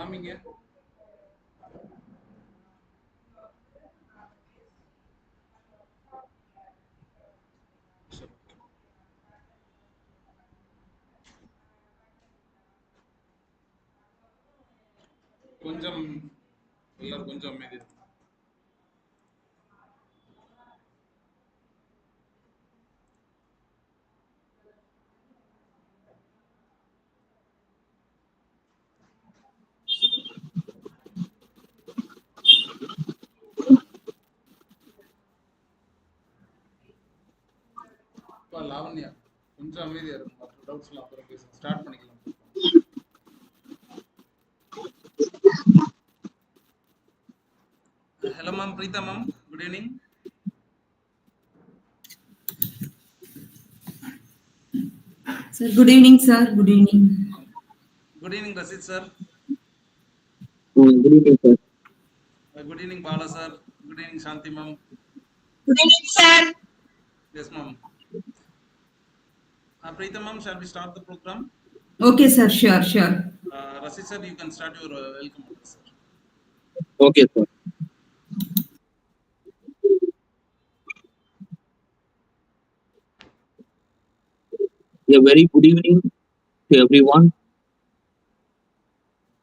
காமிங்க. கொஞ்சம் எல்லாரும் கொஞ்சம் அமைதி. லாவண்யா கொஞ்சம் அமைதியா இருக்கும். மற்ற டவுட்ஸ் எல்லாம் அப்புறம் பேசலாம். ஸ்டார்ட் பண்ணிக்கலாம். Hello ma'am, Preetha ma'am, good evening. Sir, good evening sir, good evening. Good evening Rasid sir. Good evening sir. Good evening Bala sir. Good evening Shanti ma'am. Good evening sir. Yes ma'am. Preetha ma'am, shall we start the program? Okay sir, sure. Rasid sir, you can start your welcome address, sir. Okay sir. A very good evening to everyone.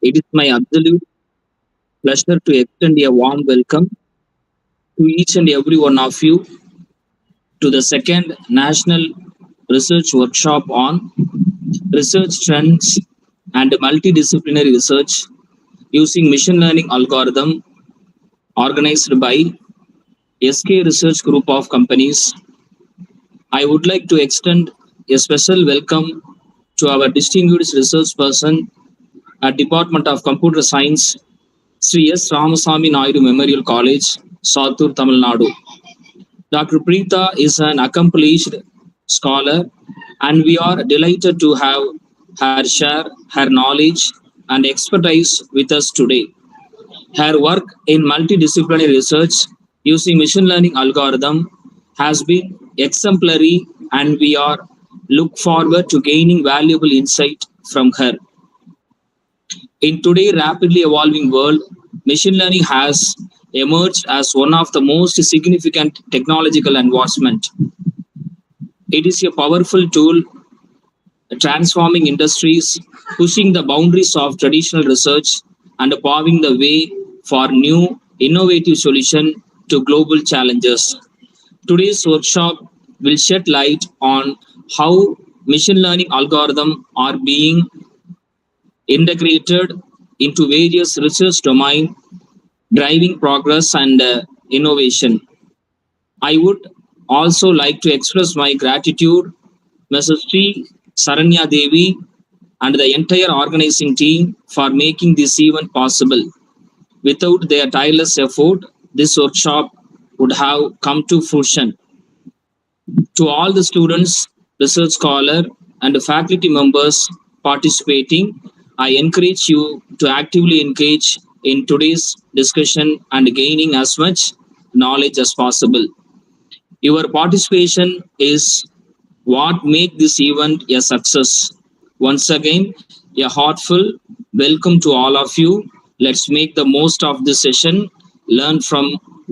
It is my absolute pleasure to extend a warm welcome to each and every one of you to the second National Research Workshop on Research Trends and Multidisciplinary Research using Machine Learning Algorithm organized by SKRGC Research Group of Companies. I would like to extend a special welcome to our distinguished research person at Department of Computer Science, Sri S.Ramasamy Naidu Memorial College, Sattur, Tamil Nadu. Dr.V.Preetha is an accomplished scholar, and we are delighted to have her share her knowledge and expertise with us today. Her work in multidisciplinary research using machine learning algorithm has been exemplary, and we are look forward to gaining valuable insight from her. In today's rapidly evolving world, machine learning has emerged as one of the most significant technological advancements. It is a powerful tool transforming industries, pushing the boundaries of traditional research, and paving the way for new innovative solutions to global challenges. Today's workshop will shed light on how machine learning algorithms are being integrated into various research domains, driving progress and innovation. I would also like to express my gratitude Mrs.Saranya Devi and the entire organizing team for making this event possible. Without their tireless effort, this workshop would have come to fruition. To all the students, research scholars, and faculty members participating, I encourage you to actively engage in today's discussion and gaining as much knowledge as possible. Your participation is what makes this event a success. Once again, a heartfelt welcome to all of you. Let's make the most of this session, learn from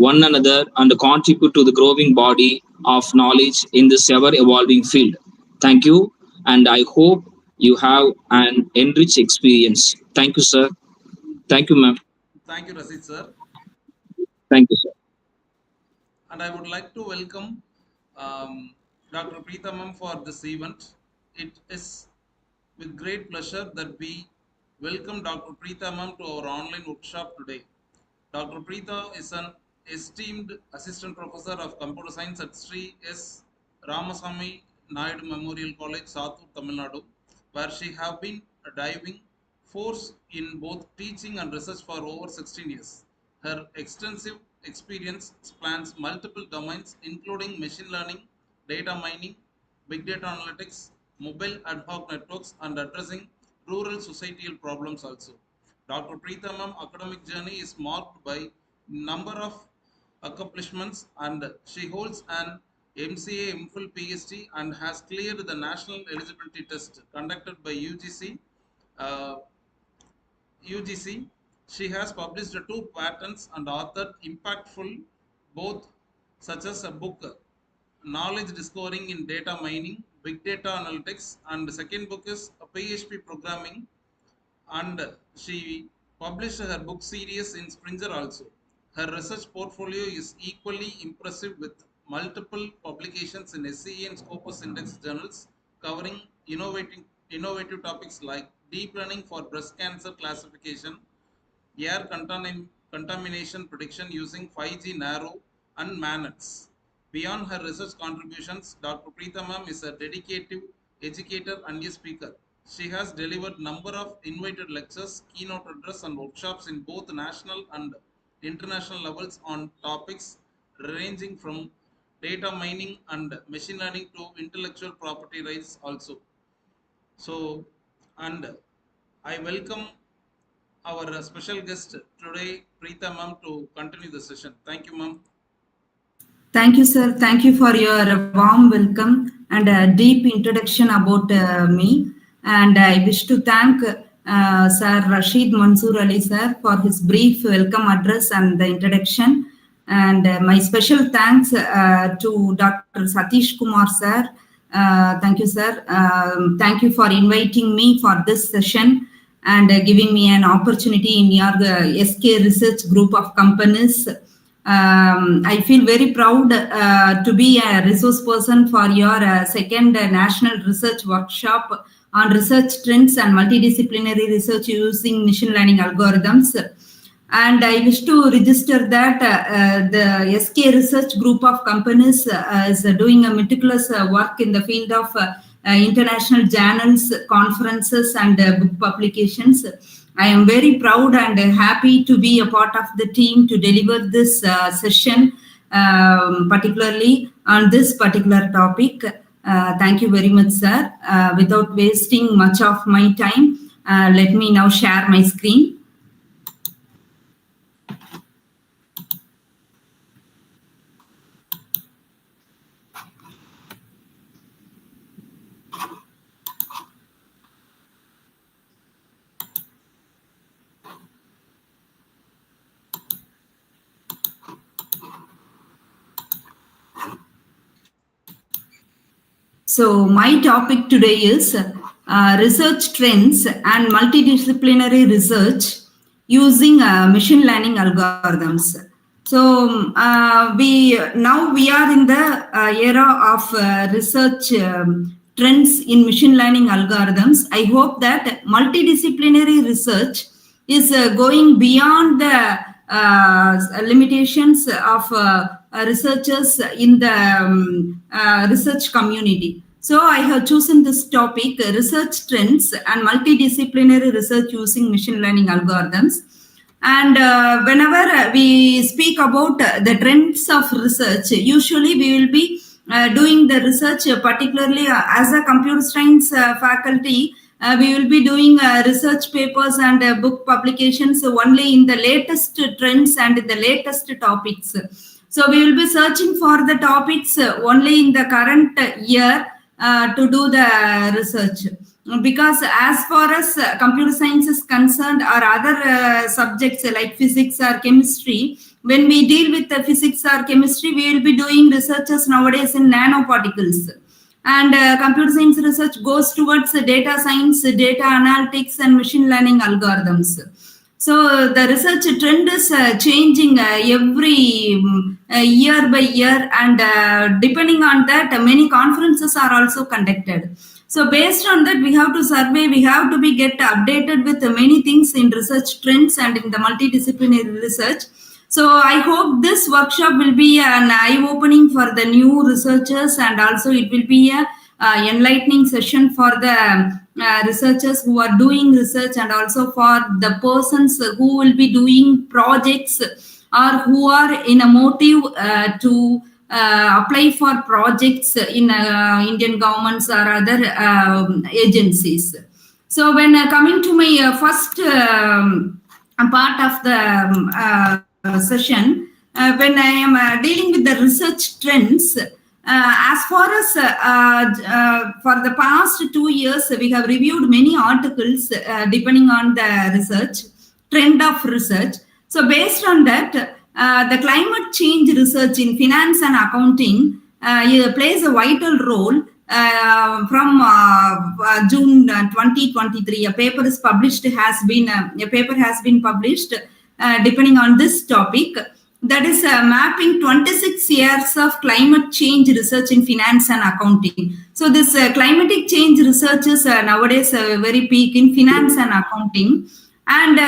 one another, and contribute to the growing body of knowledge in this ever-evolving field. Thank you, and I hope you have an enriched experience. Thank you, sir. Thank you, ma'am. Thank you, Rasid sir. Thank you, sir. And I would like to welcome Dr. Preetha ma'am for this event. It is with great pleasure that we welcome Dr. Preetha ma'am to our online workshop today. Dr. Preetha is an esteemed assistant professor of computer science at Sri S.Ramasamy Naidu Memorial College, Sattur, Tamil Nadu, where she have been a driving force in both teaching and research for over 16 years. Her extensive experience spans multiple domains, including machine learning, data mining, big data analytics, mobile ad hoc networks, and addressing rural societal problems also. Dr. Preetha ma'am academic journey is marked by number of accomplishments, and she holds an MCA, MPhil, PhD, and has cleared the national eligibility test conducted by UGC UGC. She has published 2 patents and authored impactful both such as a book, Knowledge Discovering in Data Mining, Big Data Analytics, and the second book is PHP Programming, and she published her book series in Springer also. Her research portfolio is equally impressive with multiple publications in SCE and Scopus Index journals covering innovative topics like deep learning for breast cancer classification, air contamination prediction using 5G narrow and MANETs. Beyond her research contributions, Dr. Preetha ma'am is a dedicated educator and a speaker. She has delivered number of invited lectures, keynote address and workshops in both national and international levels on topics ranging from data mining and machine learning to intellectual property rights also. So, and I welcome our special guest today, Preetha ma'am, to continue the session. Thank you, ma'am. Thank you, sir. Thank you for your warm welcome and a deep introduction about me. And I wish to thank Sir Rashid Mansoor Ali, sir, for his brief welcome address and the introduction. And my special thanks to Dr. Satish Kumar, sir. Thank you, sir. Thank you for inviting me for this session and giving me an opportunity in your SK Research group of companies. I feel very proud to be a resource person for your second national research workshop on research trends and multidisciplinary research using machine learning algorithms. And I wish to register that the SK Research group of companies is doing a meticulous work in the field of international journals, conferences, and book publications. I am very proud and happy to be a part of the team to deliver this session, particularly on this particular topic. Thank you very much, sir. Without wasting much of my time, let me now share my screen. So my topic today is research trends and multidisciplinary research using machine learning algorithms. So we are in the era of research trends in machine learning algorithms. I hope that multidisciplinary research is going beyond the limitations of researchers in the research community. So I have chosen this topic, research trends and multidisciplinary research using machine learning algorithms. And whenever we speak about the trends of research, usually we will be doing the research, particularly as a computer science faculty, we will be doing research papers and book publications only in the latest trends and the latest topics. So we will be searching for the topics only in the current year to do the research. Because as far as computer science is concerned, or other subjects like physics or chemistry, when we deal with the physics or chemistry, we will be doing researches nowadays in nanoparticles. And computer science research goes towards data science, data analytics, and machine learning algorithms. So the research trend is changing every year by year, and depending on that, many conferences are also conducted. So based on that, we have to survey, we have to be get updated with many things in research trends and in the multidisciplinary research. So I hope this workshop will be an eye-opening for the new researchers, and also it will be a enlightening session for the researchers who are doing research, and also for the persons who will be doing projects or who are in a motive to apply for projects in Indian governments or other agencies. So when coming to my first part of the session, when I am dealing with the research trends, As far as for the past 2 years, we have reviewed many articles depending on the research, trend of research. So based on that, the climate change research in finance and accounting plays a vital role. From June 2023, a paper is published. A paper has been published depending on this topic. That is mapping 26 years of climate change research in finance and accounting. So this climatic change research is nowadays very peak in finance and accounting. And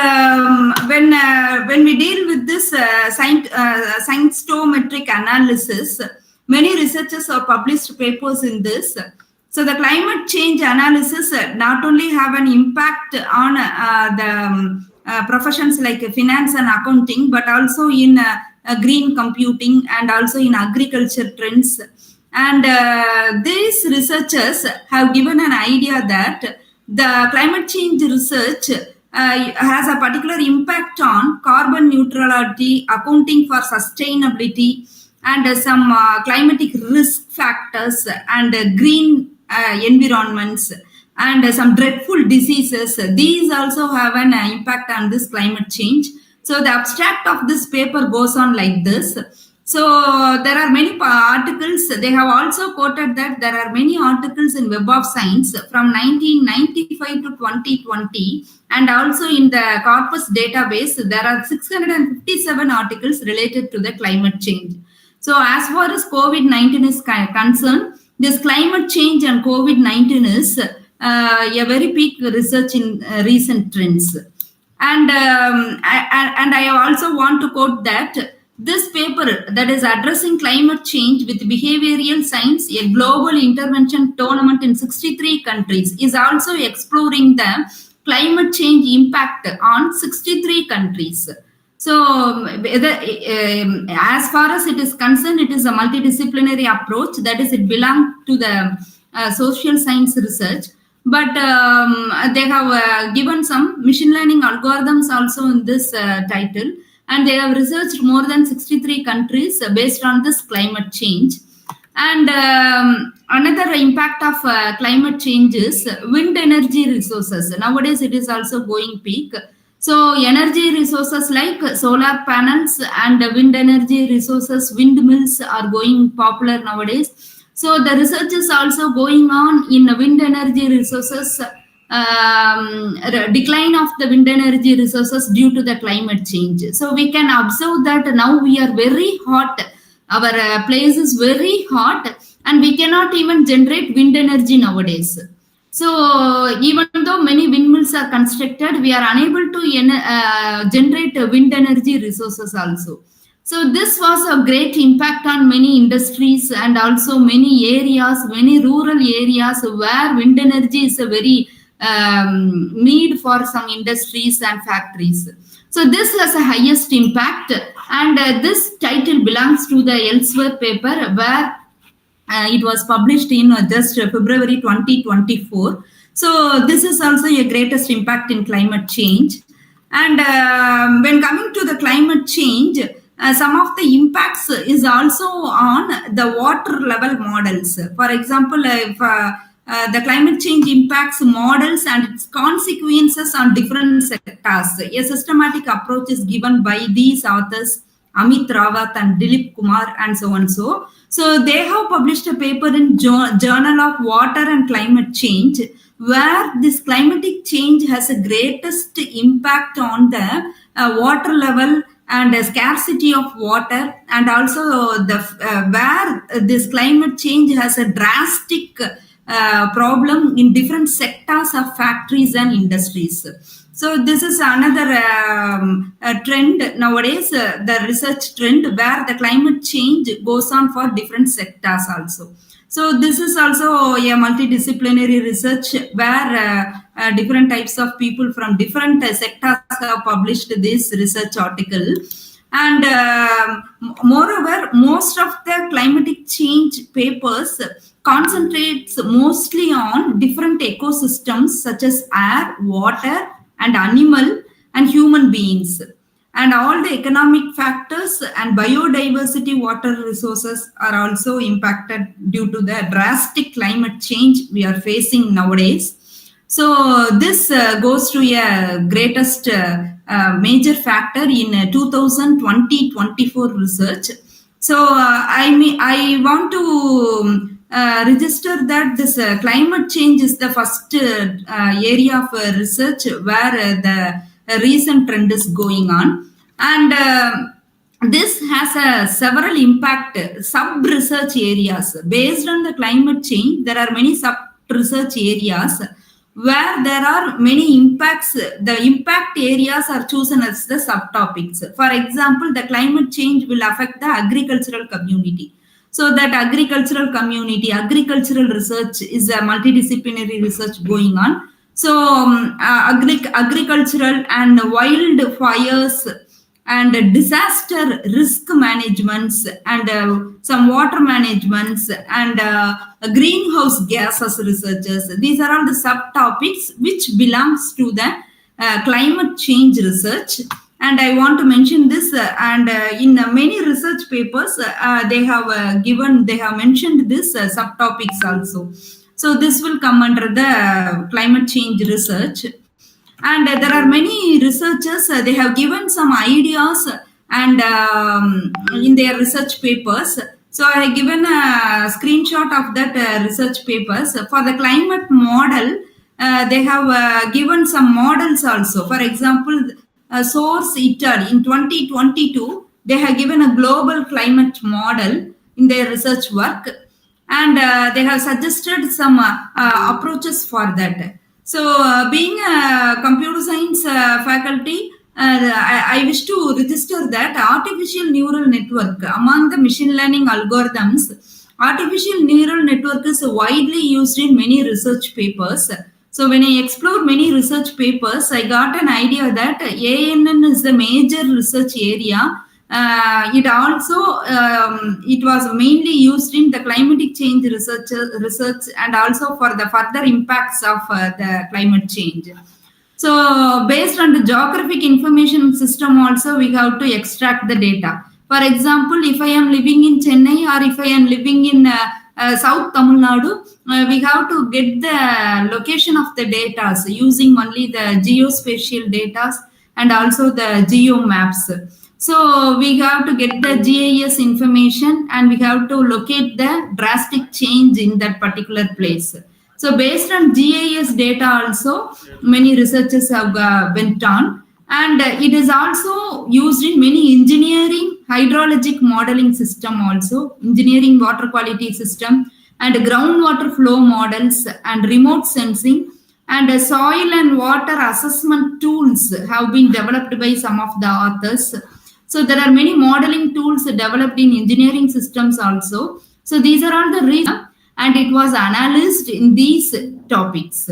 when we deal with this scientometric analysis, many researchers have published papers in this. So the climate change analysis not only have an impact on the professions like finance and accounting, but also in green computing and also in agriculture trends. And these researchers have given an idea that the climate change research has a particular impact on carbon neutrality, accounting for sustainability, and some climatic risk factors and green environments and some dreadful diseases. These also have an impact on this climate change. So the abstract of this paper goes on like this. So there are many articles. They have also quoted that there are many articles in Web of Science from 1995 to 2020, and also in the corpus database there are 657 articles related to the climate change. So as far as COVID-19 is concerned, this climate change and COVID-19 is a very peak research in recent trends. And I also want to quote that this paper, that is addressing climate change with behavioral science, a global intervention tournament in 63 countries, is also exploring the climate change impact on 63 countries. So as far as it is concerned, it is a multidisciplinary approach. That is, it belongs to the social science research. But they have given some machine learning algorithms also in this title. And they have researched more than 63 countries based on this climate change. And another impact of climate change is wind energy resources. Nowadays, it is also going peak. So energy resources like solar panels and wind energy resources, windmills are going popular nowadays. So the research is also going on in wind energy resources, decline of the wind energy resources due to the climate change. So we can observe that now we are very hot. Our place is very hot and we cannot even generate wind energy nowadays. So even though many windmills are constructed, we are unable to generate wind energy resources also. So this was a great impact on many industries and also many areas, many rural areas where wind energy is a very need for some industries and factories. So this has a highest impact, and this title belongs to the Elsewhere paper where it was published in just February 2024. So this is also a greatest impact in climate change. And when coming to the climate change, some of the impacts is also on the water level models. For example, if the climate change impacts models and its consequences on different sectors. A systematic approach is given by these authors, Amit Rawat and Dilip Kumar, and so on. So they have published a paper in Journal of Water and Climate Change, where this climatic change has a greatest impact on the water level and scarcity of water, and also the where this climate change has a drastic problem in different sectors of factories and industries. So this is another trend nowadays, the research trend where the climate change goes on for different sectors also. So this is also a multidisciplinary research where different types of people from different sectors have published this research article. And moreover, most of the climatic change papers concentrates mostly on different ecosystems such as air, water, and animal and human beings. and all the economic factors and biodiversity water resources are also impacted due to the drastic climate change we are facing nowadays. So this goes to a greatest major factor in 2020-24 research. So I want to register that this climate change is the first area of research where the recent trend is going on, and this has several impact sub-research areas. Based on the climate change, there are many sub-research areas where there are many impacts. The impact areas are chosen as the subtopics. For example, the climate change will affect the agricultural community. So that agricultural community, agricultural research is a multidisciplinary research going on. So agricultural and wildfires and disaster risk managements and some water managements and greenhouse gases researchers. These are all the subtopics which belongs to the climate change research. And I want to mention this, and in many research papers, they have mentioned this subtopics also. So this will come under the climate change research. And there are many researchers, they have given some ideas and in their research papers. So I have given a screenshot of that research papers. For the climate model, they have given some models also. For example, Source Italy in 2022, they have given a global climate model in their research work, and they have suggested some approaches for that. So being a computer science faculty, I wish to register that artificial neural network among the machine learning algorithms. Artificial neural network is widely used in many research papers. So when I explored many research papers, I got an idea that ANN is the major research area. It also it was mainly used in the climatic change research and also for the further impacts of the climate change. So based on the geographic information system also, we have to extract the data. For example, if I am living in Chennai or if I am living in South Tamil Nadu, we have to get the location of the data using only the geospatial data and also the geo maps. So we have to get the GIS information and we have to locate the drastic change in that particular place. So based on GIS data also, many researchers have went on, and it is also used in many engineering, hydrologic modeling system also, engineering water quality system and groundwater flow models and remote sensing and soil and water assessment tools have been developed by some of the authors. So there are many modeling tools developed in engineering systems also. So these are all the reasons, and it was analyzed in these topics.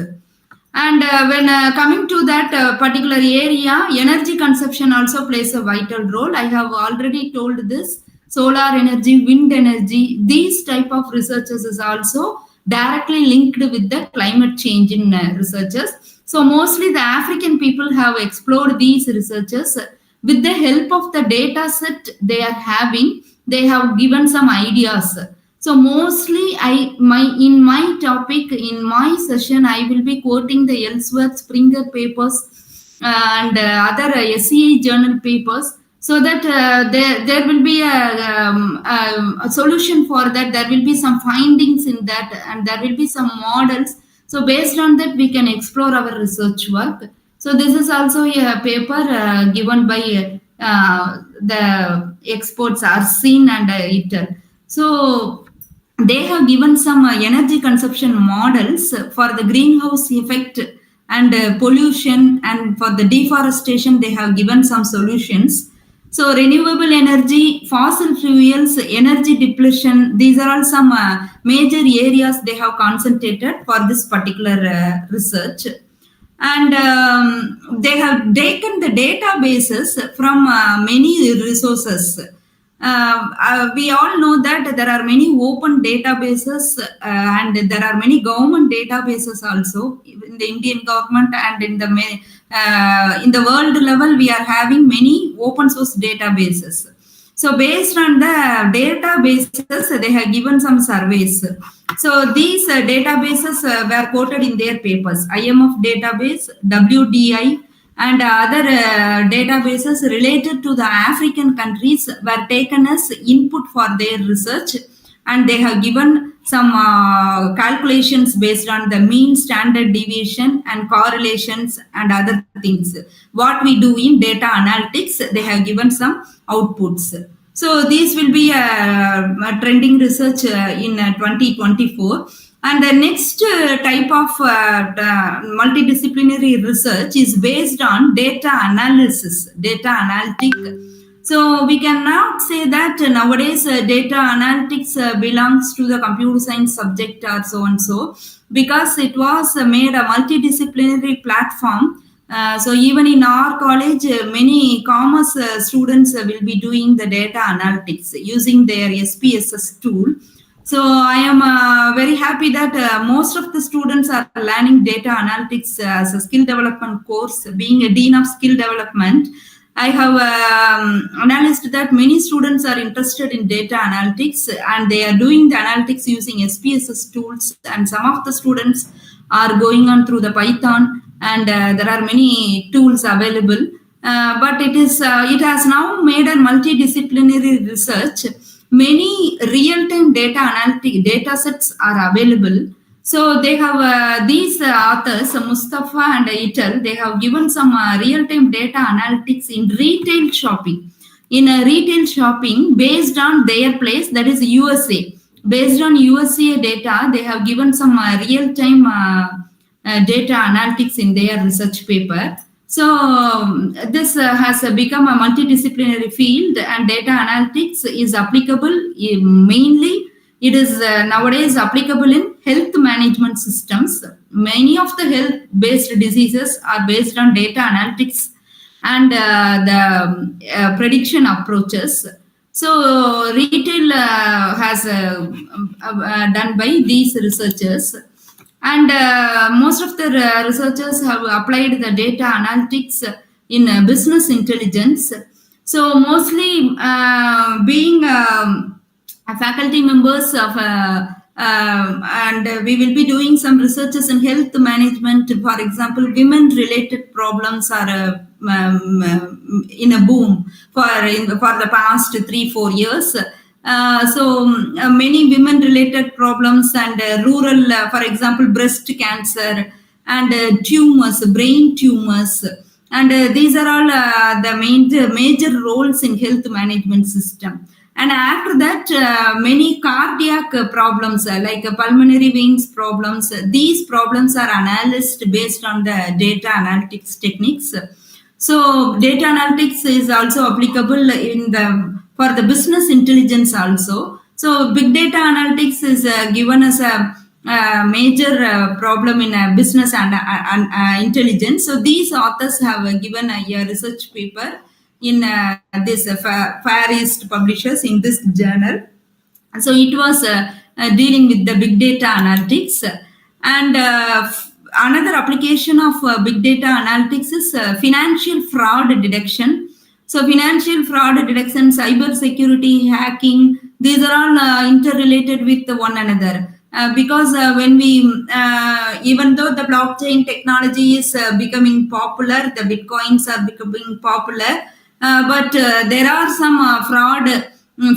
And when coming to that particular area, energy consumption also plays a vital role. I have already told this. Solar energy, wind energy, these type of researches is also directly linked with the climate change in researches. So mostly the African people have explored these researches. With the help of the data set they are having, they have given some ideas. So mostly in my topic, in my session, I will be quoting the Ellsworth Springer papers and other SCI journal papers, so that there will be a solution for that. There will be some findings in that, and there will be some models. So based on that, we can explore our research work. So this is also a paper given by the experts Arsene and Ital. So they have given some energy consumption models for the greenhouse effect and pollution, and for the deforestation they have given some solutions. So renewable energy, fossil fuels, energy depletion, these are all some major areas they have concentrated for this particular research. And they have taken the databases from many resources. we all know that there are many open databases and there are many government databases also in the Indian government, and in the world level we are having many open source databases. So based on the databases, they have given some surveys. So these databases were quoted in their papers. IMF database, WDI, and other databases related to the African countries were taken as input for their research, and they have given some calculations based on the mean, standard deviation, and correlations and other things. What we do in data analytics, they have given some outputs. So these will be a trending research in 2024. And the next type of multidisciplinary research is based on data analysis, data analytic. So we can now say that nowadays data analytics belongs to the computer science subject or so and so, because it was made a multidisciplinary platform. So even in our college, many commerce students will be doing the data analytics using their SPSS tool. So I am very happy that most of the students are learning data analytics as a skill development course. Being a dean of skill development, I have analyzed that many students are interested in data analytics, and they are doing the analytics using SPSS tools, and some of the students are going on through the Python, and there are many tools available. But it has now made a multidisciplinary research. Many real-time data analytic data sets are available. So they have these authors, Mustafa and Ital, they have given some real-time data analytics in retail shopping. In retail shopping, based on their place, that is USA. Based on USA data, they have given some real-time data analytics in their research paper. So this has become a multidisciplinary field, and data analytics is applicable mainly. It is nowadays applicable in health management systems. Many of the health-based diseases are based on data analytics and the prediction approaches. So retail has done by these researchers. And most of the researchers have applied the data analytics in business intelligence. So mostly being faculty members of and we will be doing some researches in health management. For example, women-related problems are in a boom for the past 3-4 years. So many women-related problems and rural, for example, breast cancer and tumors, brain tumors, and these are all the major roles in health management system. And after that, many cardiac problems like pulmonary veins problems, these problems are analyzed based on the data analytics techniques. So data analytics is also applicable for the business intelligence also. So big data analytics is given as a major problem in business and intelligence. So these authors have given a research paper in this Far East Publishers in this journal. So it was dealing with the big data analytics. And another application of big data analytics is financial fraud detection. So financial fraud detection, cyber security, hacking, these are all interrelated with one another. Because when we, even though the blockchain technology is becoming popular, the bitcoins are becoming popular, but there are some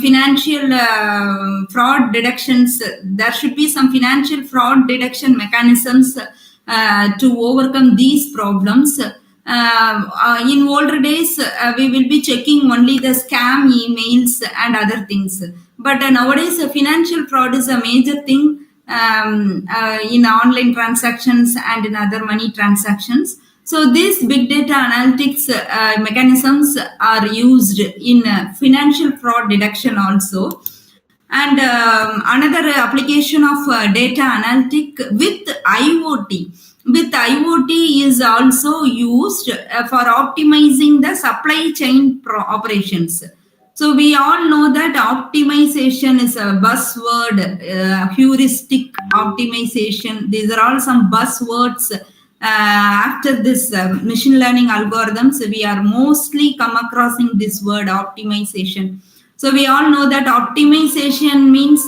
financial fraud detections. There should be some financial fraud detection mechanisms to overcome these problems. In older days, we will be checking only the scam emails and other things. But nowadays, financial fraud is a major thing in online transactions and in other money transactions. So these big data analytics mechanisms are used in financial fraud detection also. And another application of data analytic with IoT. With IoT is also used for optimizing the supply chain operations. So we all know that optimization is a buzzword, heuristic optimization. These are all some buzzwords. After this machine learning algorithms, we are mostly come across in this word optimization. So we all know that optimization means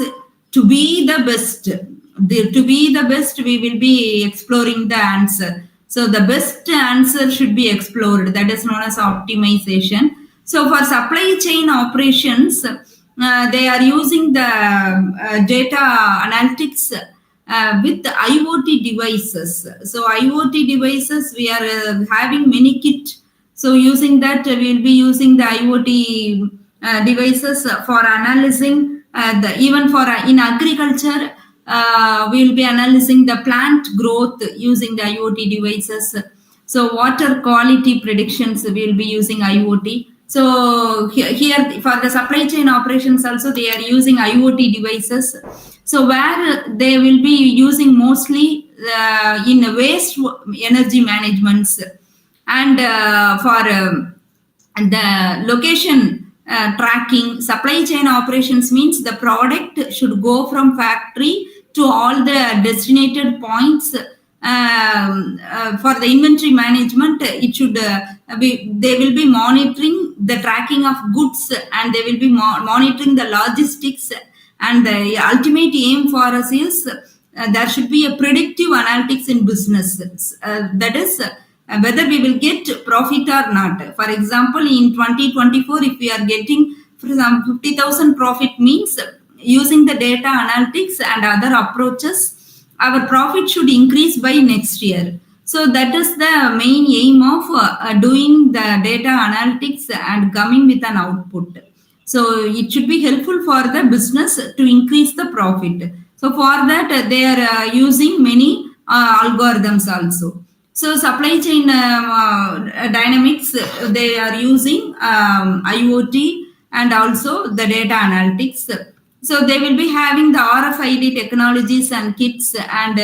to be the best. To be the best, we will be exploring the answer. So the best answer should be explored. That is known as optimization. So for supply chain operations, they are using the data analytics with IoT devices. So IoT devices, we are having many kit. So using that, we will be using the IoT devices for analyzing even for in agriculture. We will be analyzing the plant growth using the IoT devices. So water quality predictions, we will be using IoT. So here for the supply chain operations also, they are using IoT devices. So where they will be using mostly in waste energy managements, and for the location tracking. Supply chain operations means the product should go from factory to all the designated points. For the inventory management, it should they will be monitoring the tracking of goods, and they will be monitoring the logistics. And the ultimate aim for us is there should be a predictive analytics in business. That is, whether we will get profit or not. For example, in 2024, if we are getting for example 50,000 profit, means using the data analytics and other approaches, our profit should increase by next year. So that is the main aim of doing the data analytics and coming with an output. So it should be helpful for the business to increase the profit. So for that, they are using many algorithms also. So supply chain dynamics, they are using IoT and also the data analytics. So they will be having the RFID technologies and kits, and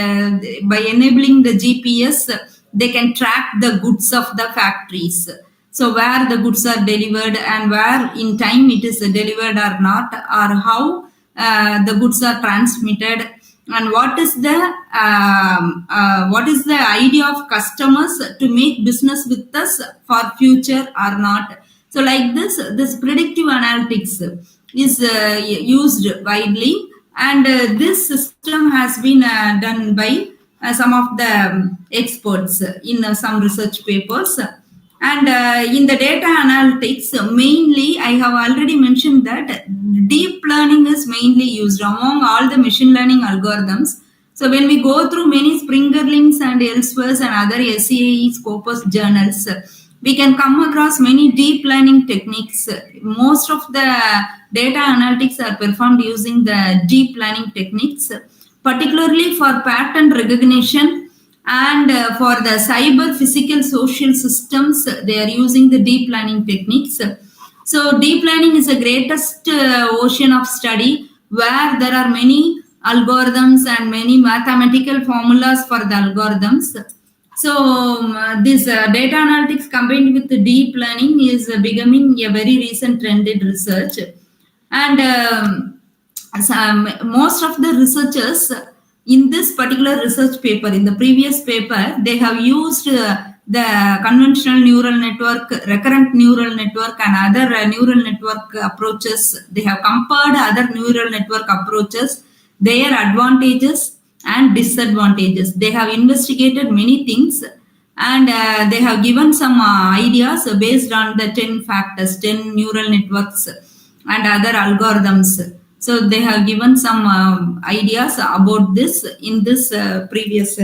by enabling the GPS, they can track the goods of the factories. So where the goods are delivered and where in time it is delivered or not, or how the goods are transmitted, and what is the idea of customers to make business with us for future or not. So like this predictive analytics is used widely, and this system has been done by some of the experts in some research papers. And in the data analytics, mainly I have already mentioned that deep learning is mainly used among all the machine learning algorithms. So when we go through many Springerlings and Elsewhere and other SCAE Scopus journals, we can come across many deep learning techniques. Most of the data analytics are performed using the deep learning techniques, particularly for pattern recognition. And for the cyber physical social systems, they are using the deep learning techniques. So deep learning is the greatest ocean of study, where there are many algorithms and many mathematical formulas for the algorithms. So this data analytics combined with the deep learning is becoming a very recent trend in research. And most of the researchers in this particular research paper, in the previous paper, they have used the conventional neural network, recurrent neural network, and other neural network approaches. They have compared other neural network approaches, their advantages and disadvantages. They have investigated many things, and they have given some ideas based on the 10 factors, 10 neural networks and other algorithms. So they have given some ideas about this in this previous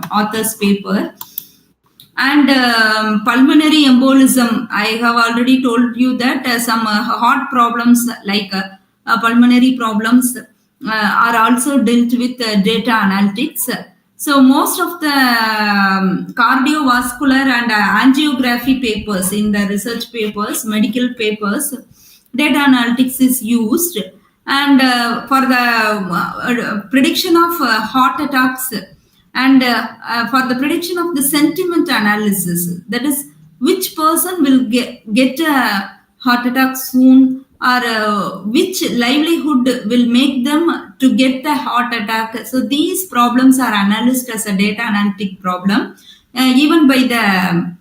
author's paper. And pulmonary embolism, I have already told you that some heart problems like pulmonary problems are also dealt with data analytics. So most of the cardiovascular and angiography papers, in the research papers, medical papers, data analytics is used. And for the prediction of heart attacks, and for the prediction of the sentiment analysis, that is, which person will get heart attack soon, or which livelihood will make them to get the heart attack. So these problems are analyzed as a data analytic problem, even by the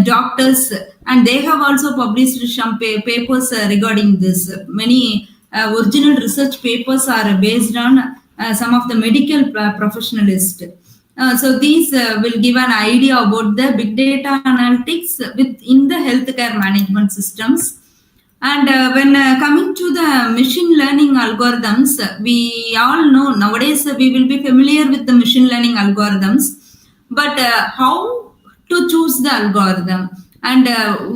doctors, and they have also published some papers regarding this. Many original research papers are based on some of the medical professionalists. So these will give an idea about the big data analytics within the healthcare management systems. And when coming to the machine learning algorithms, we all know nowadays we will be familiar with the machine learning algorithms, but how to choose the algorithm and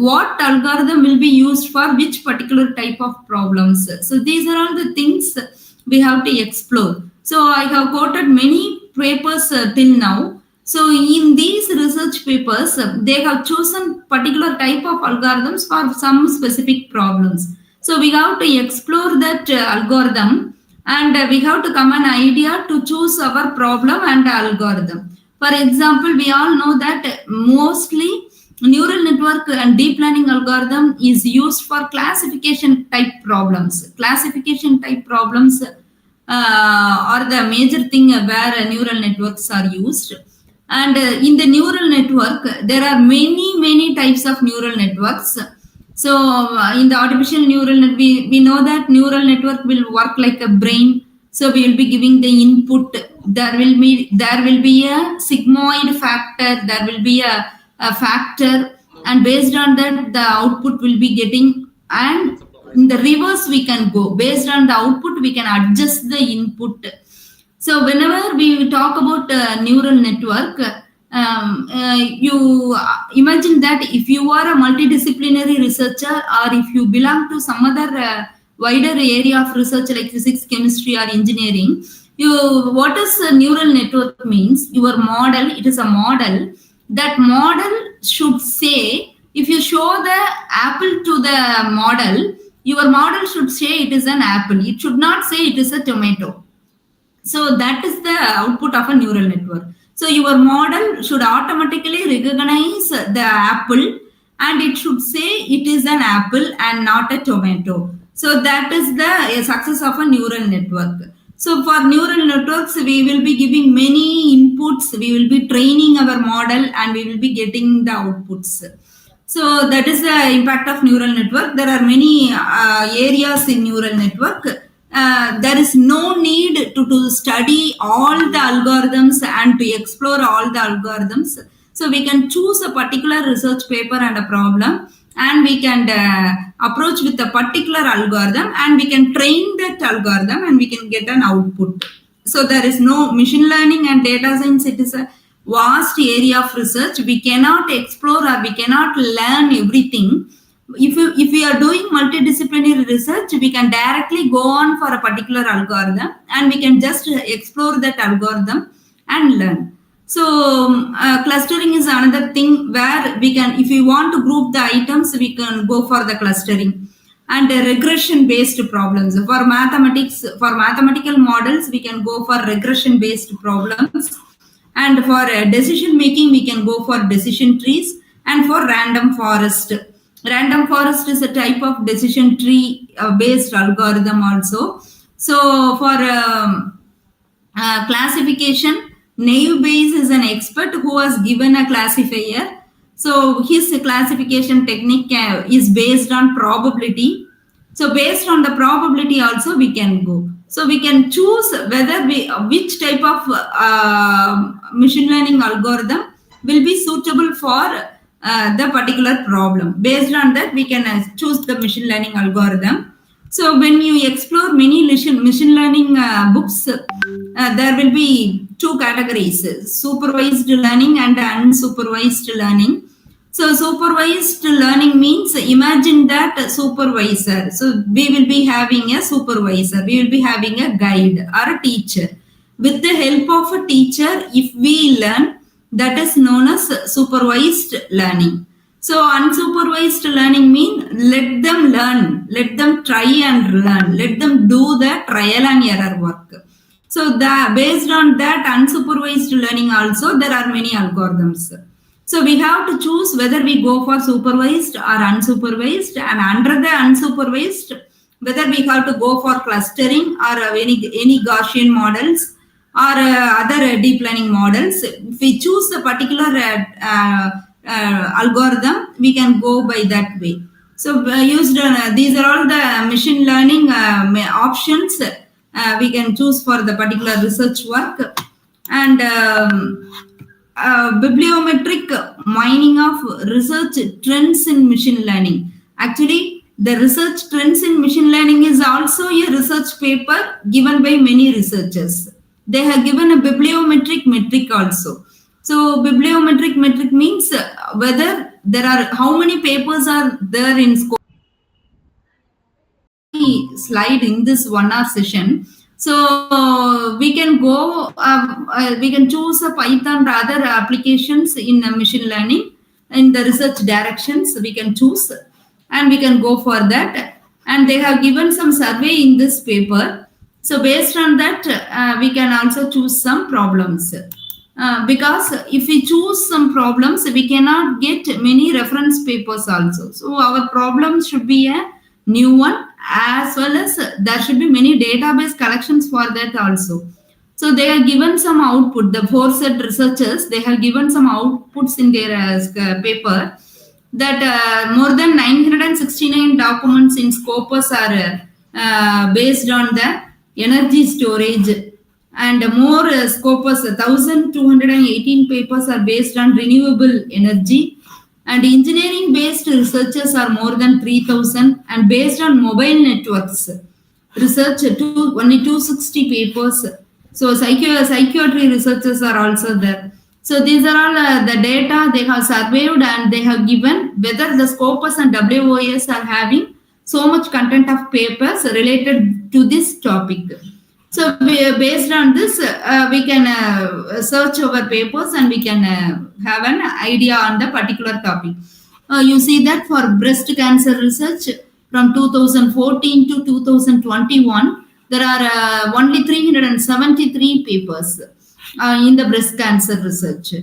what algorithm will be used for which particular type of problems. So these are all the things we have to explore. So I have quoted many papers till now. So in these research papers, they have chosen particular type of algorithms for some specific problems. So we have to explore that algorithm, and we have to come an idea to choose our problem and algorithm. For example, we all know that mostly neural network and deep learning algorithm is used for classification type problems. Classification type problems are the major thing where neural networks are used. And in the neural network, there are many types of neural networks. So in the artificial neural network, we know that neural network will work like a brain. So we will be giving the input. There will be a sigmoid factor. There will be a factor, and based on that, the output will be getting. And in the reverse, we can go based on the output. We can adjust the input. So whenever we talk about neural network, you imagine that if you are a multidisciplinary researcher, or if you belong to some other wider area of research like physics, chemistry, or engineering, what does a neural network means? Your model, it is a model. That model should say, if you show the apple to the model, your model should say it is an apple. It should not say it is a tomato. So that is the output of a neural network. So your model should automatically recognize the apple, and it should say it is an apple and not a tomato. So that is the success of a neural network. So for neural networks, we will be giving many inputs. We will be training our model, and we will be getting the outputs. So that is the impact of neural network. There are many areas in neural network. There is no need to study all the algorithms and to explore all the algorithms. So we can choose a particular research paper and a problem, and we can approach with a particular algorithm, and we can train that algorithm, and we can get an output. So there is no machine learning and data science. It is a vast area of research. We cannot explore, or we cannot learn everything. If we are doing multidisciplinary research, we can directly go on for a particular algorithm, and we can just explore that algorithm and learn. So clustering is another thing where we can, if we want to group the items, we can go for the clustering. And regression based problems. For mathematics, for mathematical models, we can go for regression based problems. And for decision making, we can go for decision trees. And for random forest. Random forest is a type of decision tree based algorithm also. So for classification, Naidu is an expert who has given a classifier. So his classification technique is based on probability. So based on the probability also we can go. So we can choose whether which type of machine learning algorithm will be suitable for the particular problem. Based on that, we can choose the machine learning algorithm. So when you explore many machine learning books, there will be two categories: supervised learning and unsupervised learning. So supervised learning means, imagine that supervisor. So we will be having a supervisor, we will be having a guide or a teacher. With the help of a teacher, if we learn, that is known as supervised learning. So unsupervised learning means let them learn, let them try and learn, let them do the trial and error work. So based on that unsupervised learning also, there are many algorithms. So we have to choose whether we go for supervised or unsupervised, and under the unsupervised, whether we have to go for clustering or any Gaussian models or other deep learning models. If we choose a particular algorithm, we can go by that way. So these are all the machine learning options we can choose for the particular research work. And bibliometric mining of research trends in machine learning. Actually, the research trends in machine learning is also a research paper given by many researchers. They have given a bibliometric metric also. So bibliometric metric means whether there are, how many papers are there in scope slide in this 1 hour session. So we can go, we can choose a Python or other applications in machine learning in the research directions we can choose, and we can go for that. And they have given some survey in this paper. So based on that, we can also choose some problems. Because if we choose some problems, we cannot get many reference papers also. So our problem should be a new one, as well as there should be many database collections for that also. So they have given some output. The four said researchers, they have given some outputs in their paper that more than 969 documents in Scopus are based on the energy storage, and more Scopus 1218 papers are based on renewable energy, and engineering based researchers are more than 3000, and based on mobile networks research only 260 papers. So psychiatry researchers are also there. So these are all the data they have surveyed, and they have given whether the Scopus and WOS are having so much content of papers related to this topic. So based on this, we can search our papers, and we can have an idea on the particular topic. You see that for breast cancer research from 2014 to 2021, there are only 373 papers in the breast cancer research.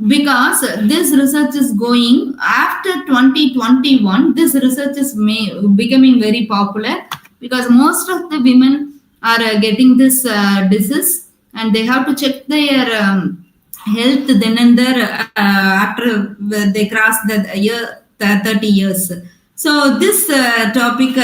Because this research is going after 2021, this research is becoming very popular, because most of the women are getting this disease, and they have to check their health then and there after they cross the year 30 years. So this topic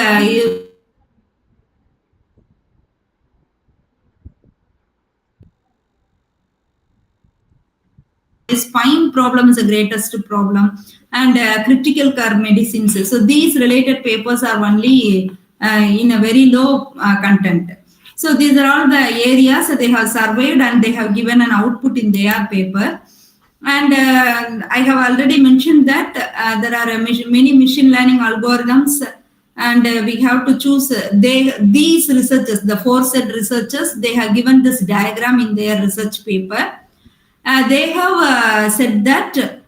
spine problem is the greatest problem, and critical care medicines. So these related papers are only in a very low content. So these are all the areas they have surveyed, and they have given an output in their paper. And I have already mentioned that there are many machine learning algorithms, and we have to choose. These researchers, the four said researchers, they have given this diagram in their research paper. They have said that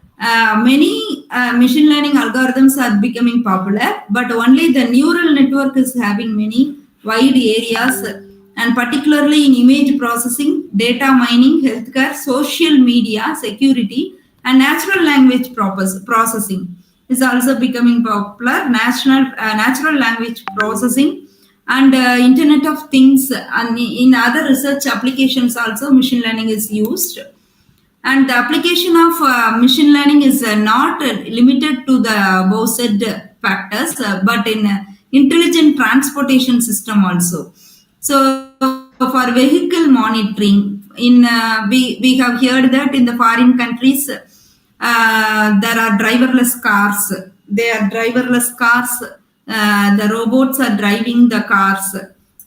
many machine learning algorithms are becoming popular, but only the neural network is having many wide areas, and particularly in image processing, data mining, healthcare, social media, security, and natural language processing is also becoming popular. Natural language processing and Internet of Things, and in other research applications also machine learning is used. And the application of machine learning is not limited to the above said factors, but in intelligent transportation system also. So for vehicle monitoring, we have heard that in the foreign countries there are driverless cars. There are driverless cars. The robots are driving the cars.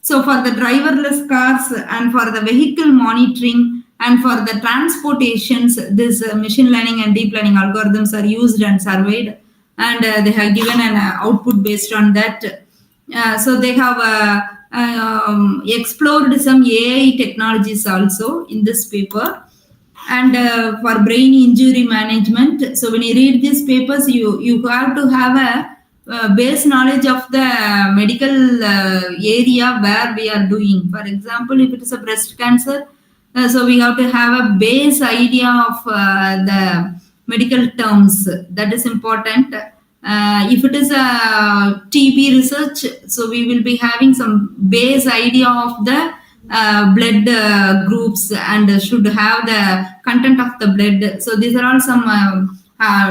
So for the driverless cars and for the vehicle monitoring and for the transportations, this machine learning and deep learning algorithms are used and surveyed, and they have given an output based on that. So they have explored some AI technologies also in this paper, and for brain injury management. So when you read these papers, you have to have a base knowledge of the medical area where we are doing. For example, if it is a breast cancer, so we have to have a base idea of the medical terms. That is important. If it is a TB research, so we will be having some base idea of the blood groups and should have the content of the blood. So these are all some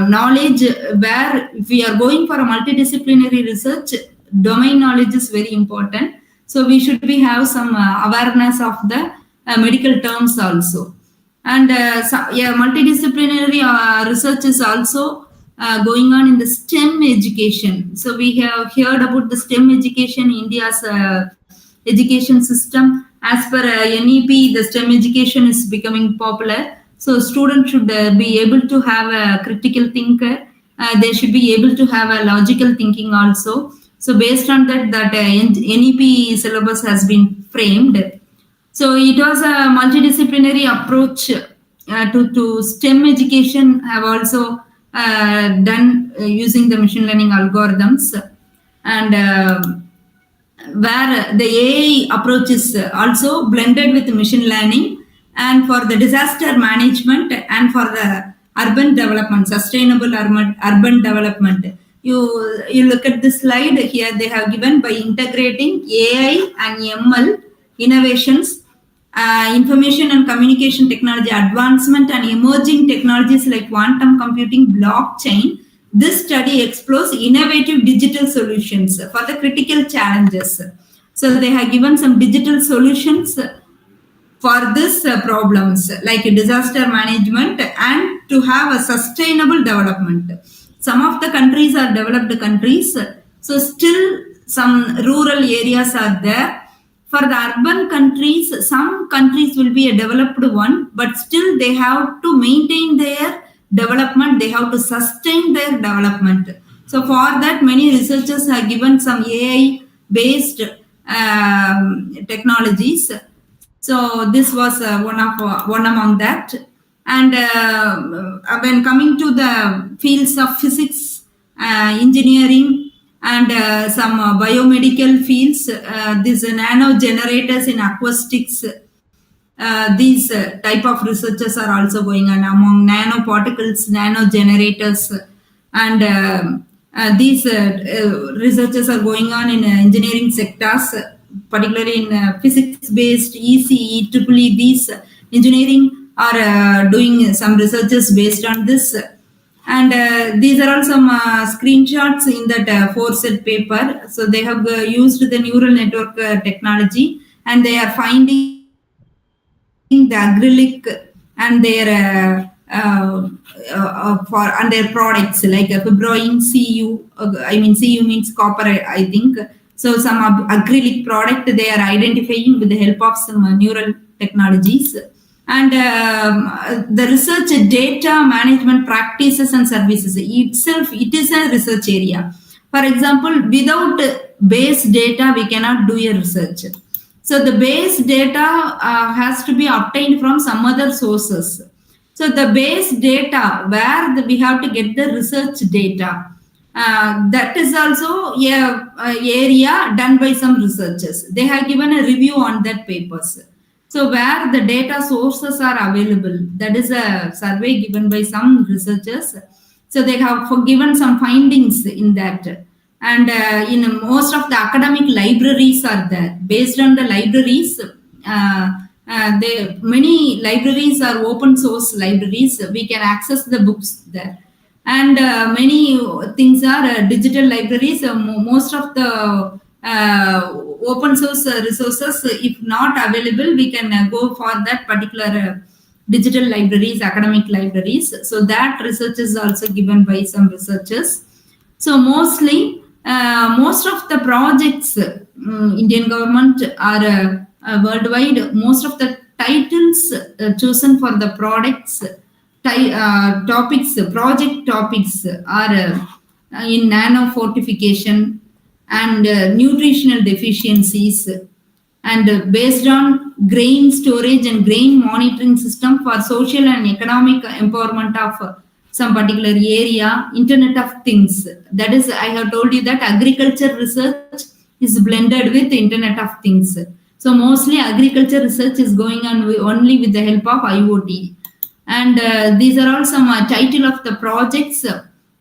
knowledge where if we are going for a multidisciplinary research, domain knowledge is very important. So we should be have some awareness of the medical terms also. And multidisciplinary research is also going on in the STEM education. So we have heard about the STEM education, India's education system. As per NEP, the STEM education is becoming popular. So students should be able to have a critical thinker. They should be able to have a logical thinking also. So based on that, NEP syllabus has been framed. So it was a multidisciplinary approach to STEM education have also done using the machine learning algorithms, and where the AI approach is also blended with machine learning, and for the disaster management and for the urban development, sustainable urban development. You look at this slide here, they have given by integrating AI and ML innovations, information and communication technology advancement and emerging technologies like quantum computing, blockchain. This study explores innovative digital solutions for the critical challenges. So they have given some digital solutions for these problems like disaster management and to have a sustainable development. Some of the countries are developed countries, so still some rural areas are there. For the urban countries, some countries will be a developed one, but still they have to maintain their development, they have to sustain their development. So for that, many researchers have given some AI based technologies. So this was one among that. And when coming to the fields of physics, engineering, and some biomedical fields, these nano generators in acoustics, these type of researches are also going on among nanoparticles, nano generators, and these researches are going on in engineering sectors, particularly in physics-based ECE, EEE. These engineering are doing some researches based on this. And these are all some screenshots in that four-set paper. So they have used the neural network technology, and they are finding the acrylic and their and their products like fibroin, CU. CU means copper, I think. So some acrylic product they are identifying with the help of some neural technologies. And the research data management practices and services itself, it is a research area. For example, without base data, we cannot do a research. So the base data has to be obtained from some other sources. So the base data where we have to get the research data, that is also a area done by some researchers. They have given a review on that papers. So where the data sources are available, that is a survey given by some researchers. So they have given some findings in that. And in most of the academic libraries are there. Based on the libraries, many libraries are open source libraries. We can access the books there. And many things are digital libraries. Most of the open source resources, if not available, we can go for that particular digital libraries, academic libraries. So that research is also given by some researchers. So mostly, most of the projects, Indian government are worldwide, most of the titles chosen for the project topics are in nano fortification and nutritional deficiencies, and based on grain storage and grain monitoring system for social and economic empowerment of some particular area, Internet of Things. That is, I have told you that agriculture research is blended with Internet of Things. So mostly agriculture research is going on only with the help of IoT. And these are all some title of the projects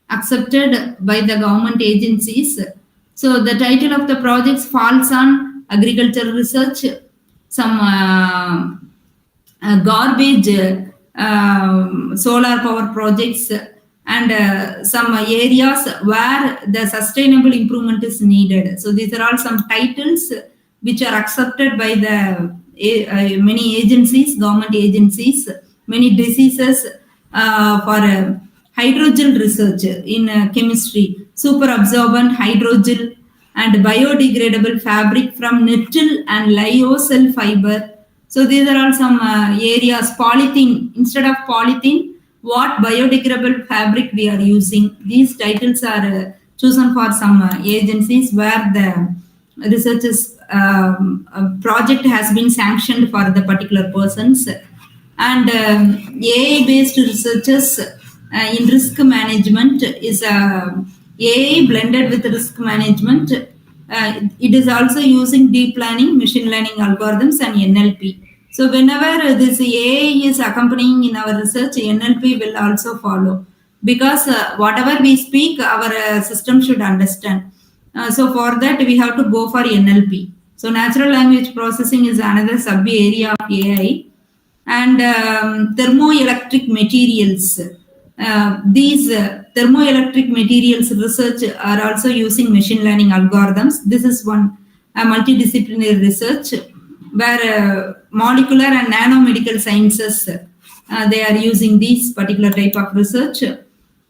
accepted by the government agencies. So the title of the projects falls on agricultural research, some garbage solar power projects, and some areas where the sustainable improvement is needed. So these are all some titles which are accepted by the many agencies, government agencies, many diseases for hydrogel research in chemistry, super absorbent hydrogel and biodegradable fabric from nettle and lyocell fiber. So these are all some areas. Polythene, instead of polythene, what biodegradable fabric we are using. These titles are chosen for some agencies where the researchers project has been sanctioned for the particular persons. And AI-based researchers in risk management is AI blended with risk management. It is also using deep learning, machine learning algorithms, and NLP. So whenever this AI is accompanying in our research, NLP will also follow, because whatever we speak, our system should understand. So for that, we have to go for NLP. So natural language processing is another sub area of AI. And thermoelectric materials. These thermoelectric materials research are also using machine learning algorithms. This is one multidisciplinary research where molecular and nanomedical sciences, they are using these particular type of research.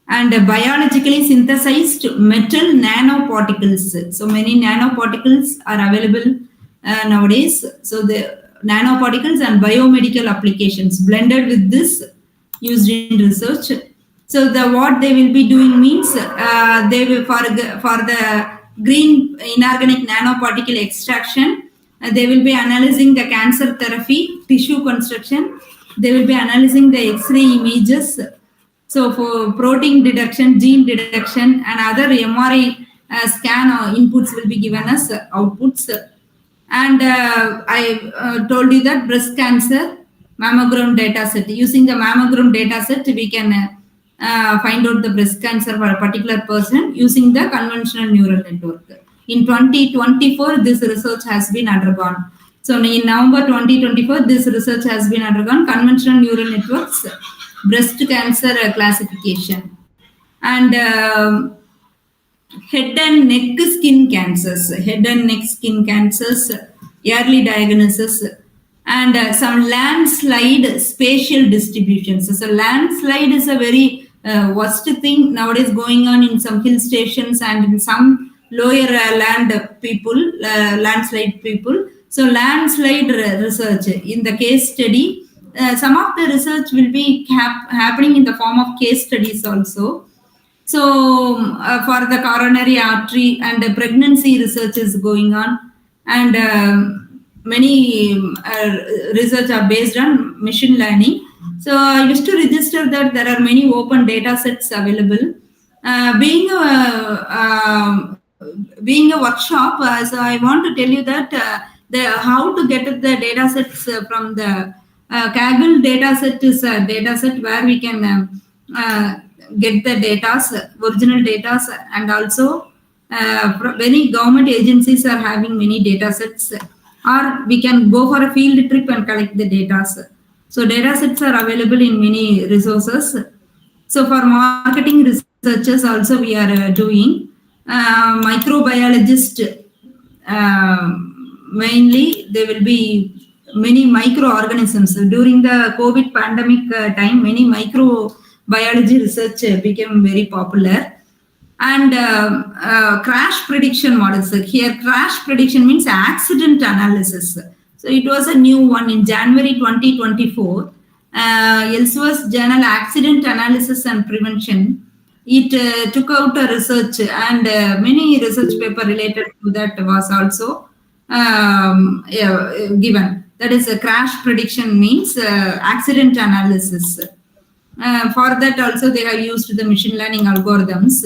And biologically synthesized metal nanoparticles. So many nanoparticles are available nowadays. So the nanoparticles and biomedical applications blended with this used in research. So what they will be doing means they will for the green inorganic nanoparticle extraction, they will be analyzing the cancer therapy, tissue construction. They will be analyzing the X-ray images. So for protein detection, gene detection, and other MRI scan inputs will be given as outputs. And I told you that breast cancer mammogram data set. Using the mammogram data set, we can find out the breast cancer for a particular person using the conventional neural network. In 2024, this research has been undergone. So in November 2024, this research has been undergone, conventional neural networks, breast cancer classification. And head and neck skin cancers, early diagnosis, and some landslide spatial distributions. So landslide is a very worst thing nowadays going on in some hill stations and in some lower landslide people. So landslide research in the case study, some of the research will be happening in the form of case studies also. So for the coronary artery and pregnancy research is going on, and many research are based on machine learning. So I used to register that there are many open data sets available. Being a workshop, so I want to tell you that how to get the data sets from the Kaggle data set is a data set where we can get the data, original data, and also many government agencies are having many data sets, or we can go for a field trip and collect the data. So data sets are available in many resources. So for marketing researchers also we are doing microbiologist, mainly there will be many microorganisms. During the COVID pandemic time, many microbiology research became very popular. And crash prediction models. Here crash prediction means accident analysis. So it was a new one in January 2024. Elsewhere's journal Accident Analysis and Prevention. It took out a research, and many research paper related to that was also given. That is a crash prediction means accident analysis. For that also they have used the machine learning algorithms,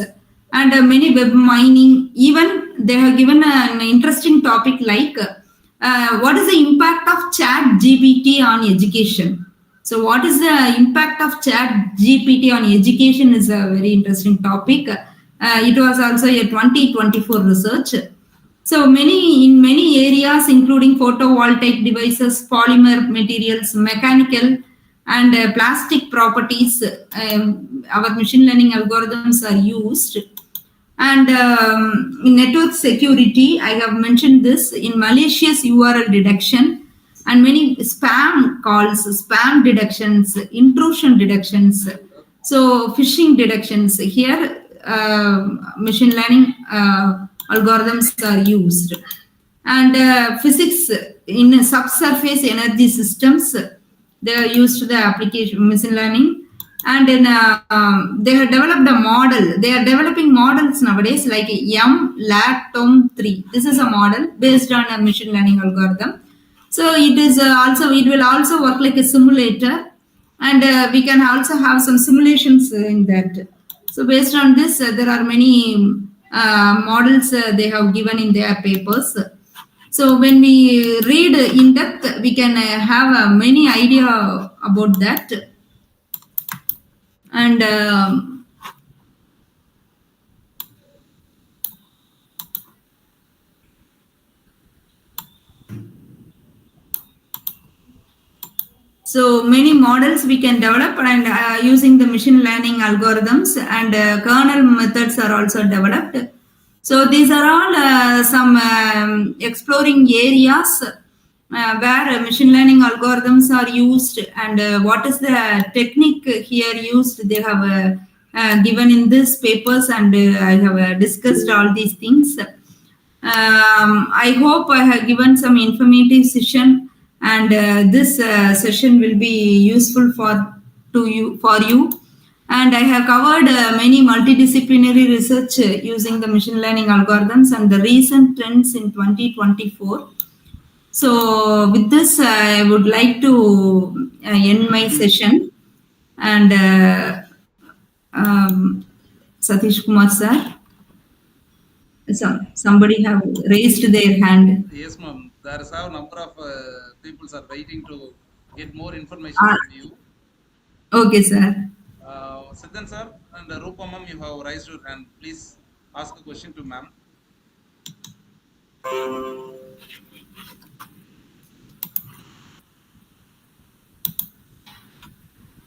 and many web mining. Even they have given an interesting topic like what is the impact of ChatGPT on education. So what is the impact of chat GPT on education is a very interesting topic. It was also a 2024 research. So in many areas, including photovoltaic devices, polymer materials, mechanical and plastic properties, our machine learning algorithms are used. And in network security, I have mentioned this in malicious URL detection and many spam calls, spam detections, intrusion detections, so phishing detections. Here, machine learning algorithms are used. And physics in subsurface energy systems, they are used to the application machine learning. And then they have developed a model. They are developing models nowadays like MLATOM3. This is a model based on a machine learning algorithm. So it is it will also work like a simulator, and we can also have some simulations in that. So based on this, there are many models they have given in their papers. So when we read in depth, we can have many idea about that. And so many models we can develop, and using the machine learning algorithms, and kernel methods are also developed. So these are all some exploring areas where machine learning algorithms are used, and what is the technique here used. They have given in these papers, and I have discussed all these things. I hope I have given some informative session, and this session will be useful for you. And I have covered many multidisciplinary research using the machine learning algorithms and the recent trends in 2024. So with this, I would like to end my session. And Satish Kumar sir, somebody have raised their hand. Yes, ma'am. There is a number of people are waiting to get more information from you. Okay, sir. Siddhan sir and Rupa ma'am, you have raised your hand. Please ask a question to ma'am.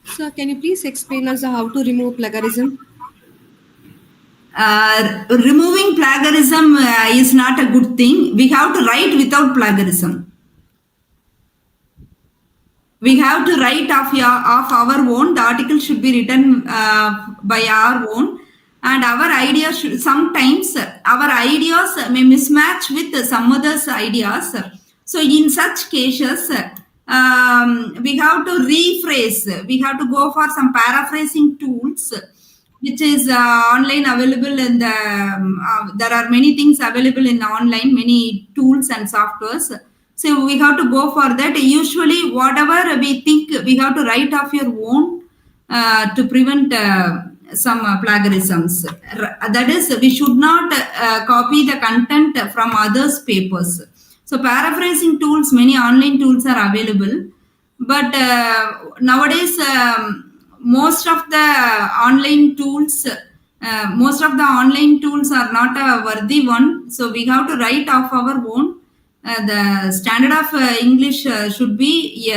Sir, can you please explain us how to remove plagiarism? Removing plagiarism is not a good thing. We have to write without plagiarism. We have to write of our own. The article should be written by our own, and our ideas should, sometimes our ideas may mismatch with some others' ideas. So in such cases, we have to rephrase. We have to go for some paraphrasing tools, which is online available in the. There are many things available in online, many tools and softwares. So we have to go for that. Usually, whatever we think, we have to write off your own to prevent some plagiarisms. That is, we should not copy the content from others' papers. So paraphrasing tools, many online tools are available, but nowadays most of the online tools are not a worthy one. So we have to write off our own. The standard of English should be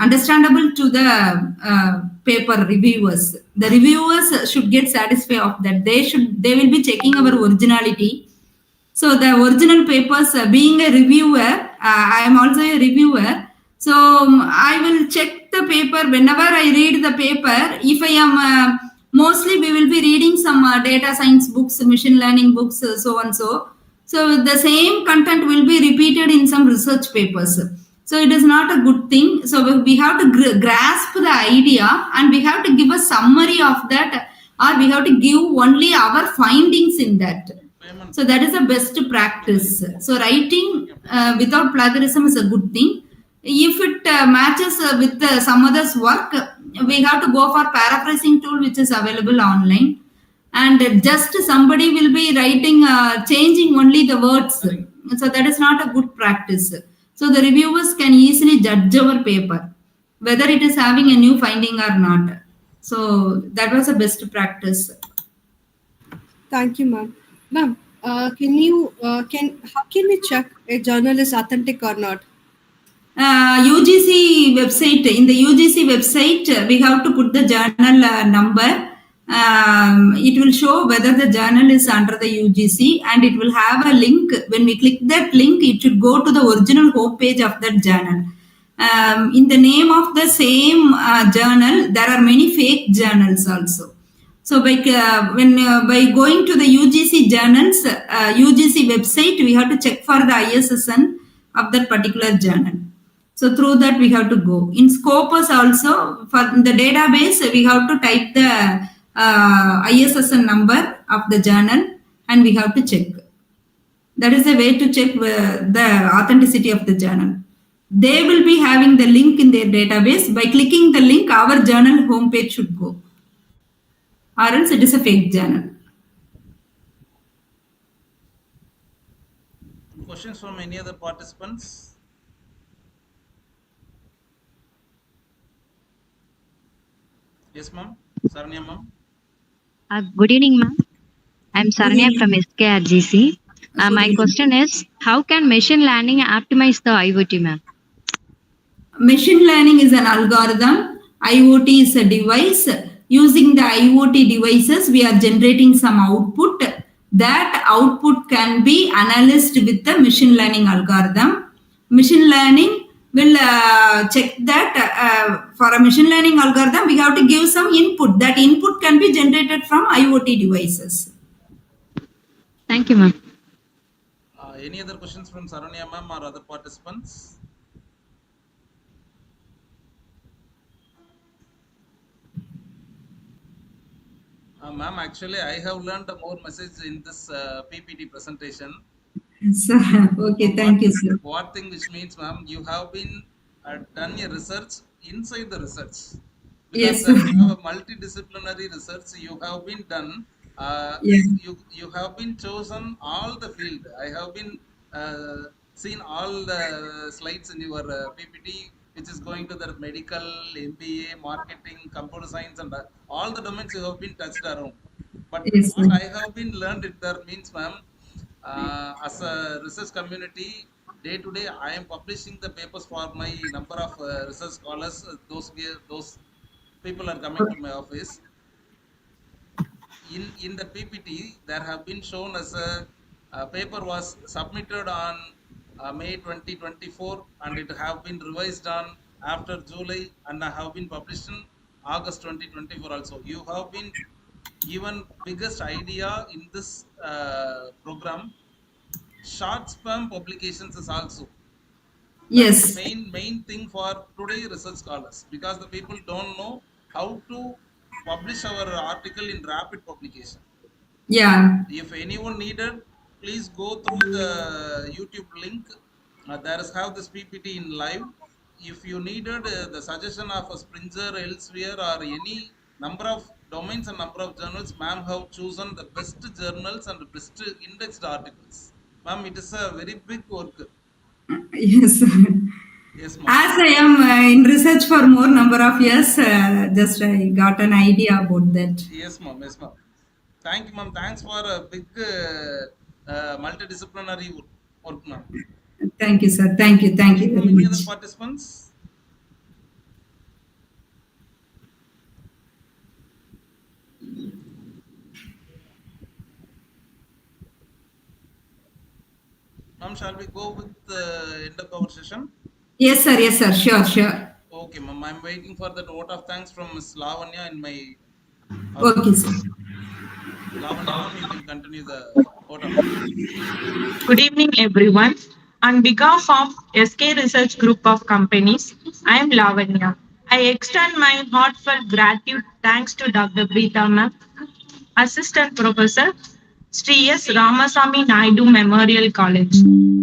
understandable to the paper reviewers. The reviewers should get satisfied of that. They will be checking our originality. So the original papers, being a reviewer, I am also a reviewer. So I will check the paper whenever I read the paper. If I am mostly we will be reading some data science books, machine learning books, so and so. So the same content will be repeated in some research papers. So it is not a good thing. So we have to grasp the idea, and we have to give a summary of that, or we have to give only our findings in that. So that is the best practice. So writing without plagiarism is a good thing. If it matches with some other's work, we have to go for paraphrasing tool, which is available online. And just somebody will be writing, changing only the words. So that is not a good practice. So the reviewers can easily judge our paper. whether it is having a new finding or not. So that was a best practice. Thank you, ma'am. Ma'am, how can we check a journal is authentic or not? UGC website, in the UGC website, we have to put the journal number. It will show whether the journal is under the UGC, and it will have a link. When we click that link, it should go to the original home page of that journal. In the name of the same journal, there are many fake journals also. So by going to the UGC journals, UGC website, we have to check for the ISSN of that particular journal. So through that we have to go. In Scopus also, for the database, we have to type the ISSN number of the journal and we have to check. That is a way to check the authenticity of the journal. They will be having the link in their database. By clicking the link, our journal homepage should go. Or else it is a fake journal. Questions from any other participants? Yes, ma'am. Saranya, ma'am. Good evening, ma'am. I'm Saranya from SKRGC. My question is, how can machine learning optimize the IoT, ma'am? Machine learning is an algorithm. IoT is a device. Using the IoT devices, we are generating some output. That output can be analyzed with the machine learning algorithm. Machine learning will check that for a machine learning algorithm, we have to give some input. That input can be generated from IoT devices. Thank you, ma'am. Any other questions from Saranya, ma'am, or other participants? Ma'am, actually, I have learned more message in this PPT presentation. So, okay, thank you, sir. What thing which means, ma'am, you have been done your research inside the research. Because yes, you have a multidisciplinary research you have been done. You have been chosen all the field. I have been seen all the slides in your PPT, which is going to the medical, MBA, marketing, computer science, and all the domains you have been touched around. But yes, what I have been learned it there means, ma'am, as a research community, day to day, I am publishing the papers for my number of research scholars. Those people are coming to my office. In the PPT, there have been shown as a paper was submitted on May 2024, and it have been revised on after July, and have been published in August 2024 also. You have been given biggest idea in this program. Short span publications is also yes, main thing for today research scholars, because the people don't know how to publish our article in rapid publication. Yeah. If anyone needed, please go through the YouTube link. There is have this PPT in live. If you needed the suggestion of a Springer elsewhere or any number of domains and number of journals, ma'am have chosen the best journals and best indexed articles. Ma'am, it is a very big work. Yes. Yes, ma'am. As I am in research for more number of years, just I got an idea about that. Yes, ma'am. Yes, ma'am. Thank you, ma'am. Thanks for a big multidisciplinary work, ma'am. Thank you, sir. Thank you. Thank you very Any much. other participants? Ma'am, shall we go with the end of our session? Yes, sir. Yes, sir. Sure, sure. Okay, ma'am. I'm waiting for the vote of thanks from Ms. Lavanya in my Okay, sir. Lavanya, ma'am, you can continue the vote of thanks. Good evening, everyone. On behalf of SK Research Group of Companies, I am Lavanya. I extend my heartfelt gratitude thanks to Dr.V.Preetha ma'am, Assistant Professor, Sri S.Ramasamy Naidu Memorial College,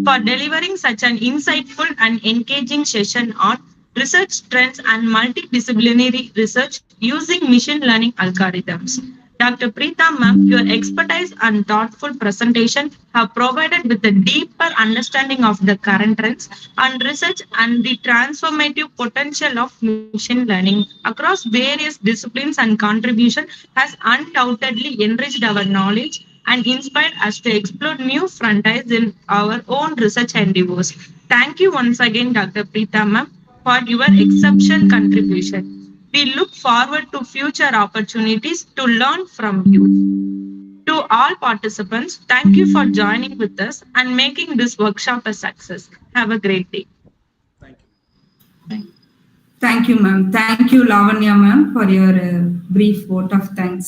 for delivering such an insightful and engaging session on research trends and multidisciplinary research using machine learning algorithms. Dr. Preetha ma'am, your expertise and thoughtful presentation have provided with a deeper understanding of the current trends and research and the transformative potential of machine learning across various disciplines, and contribution has undoubtedly enriched our knowledge and inspired us to explore new frontiers in our own research endeavors. Thank you once again, Dr. Preetha ma'am, for your exceptional contribution. We look forward to future opportunities to learn from you. To all participants, thank you for joining with us and making this workshop a success. Have a great day. Thank you. Thank you, ma'am. Thank you, Lavanya, ma'am, for your brief vote of thanks.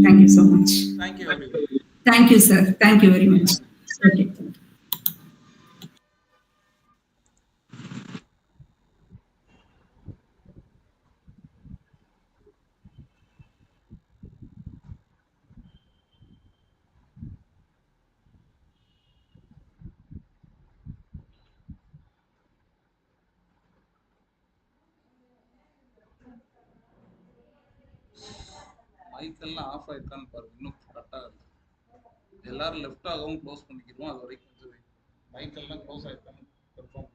Thank you so much. Thank you, everyone. Thank you, sir. Thank you very much. Okay. Mike எல்லாம் off ஆயிருக்கான்னு பாருங்க, இன்னும் cut ஆகல. எல்லாரும் left ஆகவும் close பண்ணிக்கிறோம், அது வரைக்கும் கொஞ்சம் மைக் எல்லாம் க்ளோஸ் ஆயிருக்கான்னு கன்ஃபார்ம்.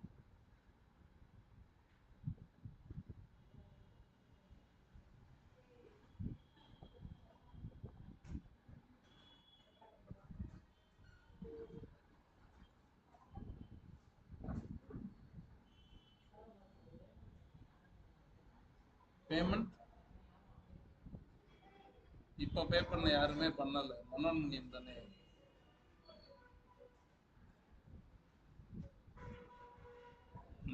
பேமெண்ட் இப்ப பே பண்ண யாருமே பண்ணல, மனோன்மணியம் தானே.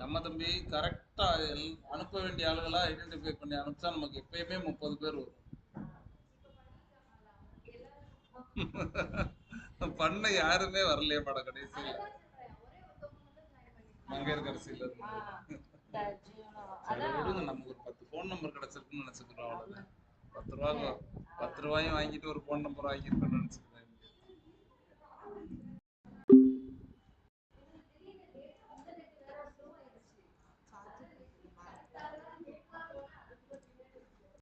நம்ம தம்பி கரெக்டா அனுப்ப வேண்டிய ஆளுகளா ஐடென்டிஃபை பண்ணி அனுப்பிச்சா நமக்கு எப்பயுமே 30 பேர் வரும். பண்ண யாருமே வரலையே பட கடைசியில. மங்கையர்கரசியில விடுங்க, நமக்கு ஒரு 10 போன் நம்பர் கிடைச்சிருக்குன்னு நினைச்சுக்கிறோம். அவ்வளவுதான். 10 ரூபாயும் வாங்கிட்டு ஒரு போன் நம்பர் வாங்கியிருக்கோம்னு நினைச்சு